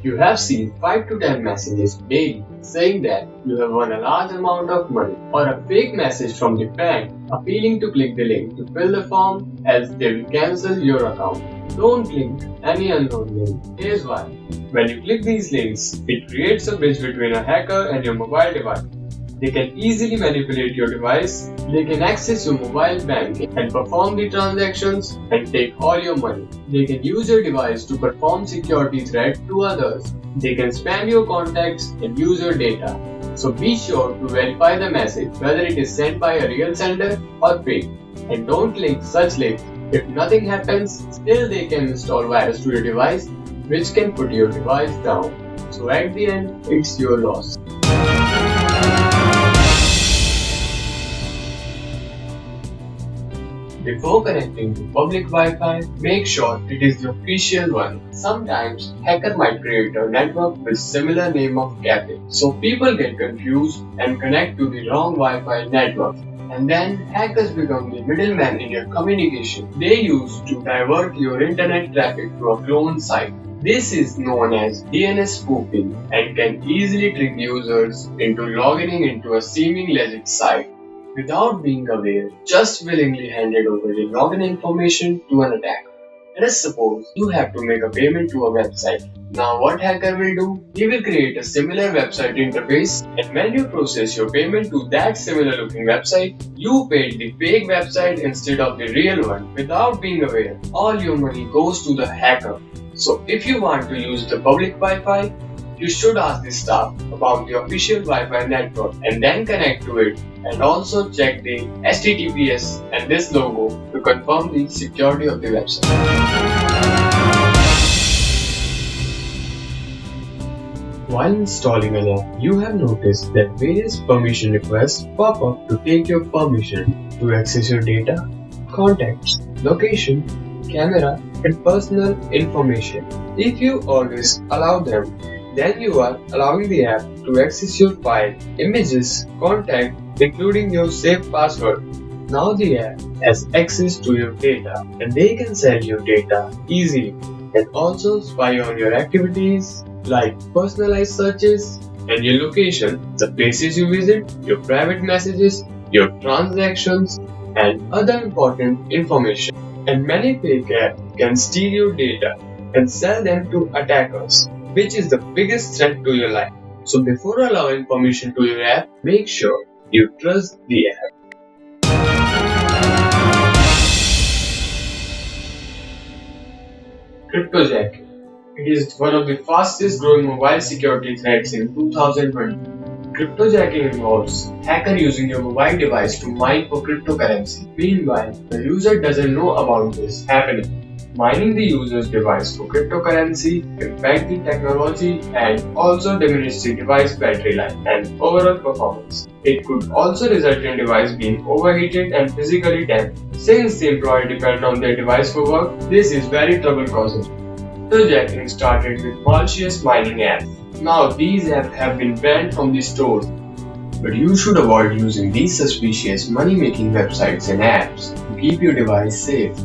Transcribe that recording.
You have seen 5 to 10 messages daily saying that you have won a large amount of money, or a fake message from the bank appealing to click the link to fill the form else they will cancel your account. Don't click any unknown link. Here's why. When you click these links, it creates a bridge between a hacker and your mobile device. They can easily manipulate your device, they can access your mobile banking and perform the transactions and take all your money. They can use your device to perform security threat to others. They can spam your contacts and use your data. So be sure to verify the message whether it is sent by a real sender or fake. And don't click such links. If nothing happens, still they can install virus to your device, which can put your device down. So at the end, it's your loss. Before connecting to public Wi-Fi, make sure it is the official one. Sometimes, hacker might create a network with similar name of cafe, so people get confused and connect to the wrong Wi-Fi network. And then, hackers become the middleman in your communication. They use to divert your internet traffic to a cloned site. This is known as DNS spoofing and can easily trick users into logging into a seeming legit site without being aware, just willingly handed over your login information to an attacker. Let us suppose you have to make a payment to a website. Now what hacker will do? He will create a similar website interface, and when you process your payment to that similar looking website, you paid the fake website instead of the real one. Without being aware, all your money goes to the hacker. So if you want to use the public Wi-Fi, you should ask the staff about the official Wi-Fi network and then connect to it, and also check the HTTPS and this logo to confirm the security of the website. While installing an app, you have noticed that various permission requests pop up to take your permission to access your data, contacts, location, camera, and personal information. If you always allow them, then you are allowing the app to access your file, images, contact, including your saved password. Now the app has access to your data, and they can sell your data easily and also spy on your activities like personalized searches and your location, the places you visit, your private messages, your transactions, and other important information. And many fake apps can steal your data and sell them to attackers, which is the biggest threat to your life. So before allowing permission to your app, make sure you trust the app. Cryptojacking. It is one of the fastest growing mobile security threats in 2020. Cryptojacking involves hacker using your mobile device to mine for cryptocurrency. Meanwhile, the user doesn't know about this happening. Mining the user's device for cryptocurrency impact the technology and also diminish the device battery life and overall performance. It could also result in device being overheated and physically damaged. Since the employee depend on their device for work, this is very trouble causing. Cryptojacking started with malicious mining apps. Now these apps have been banned from the stores. But you should avoid using these suspicious money-making websites and apps to keep your device safe.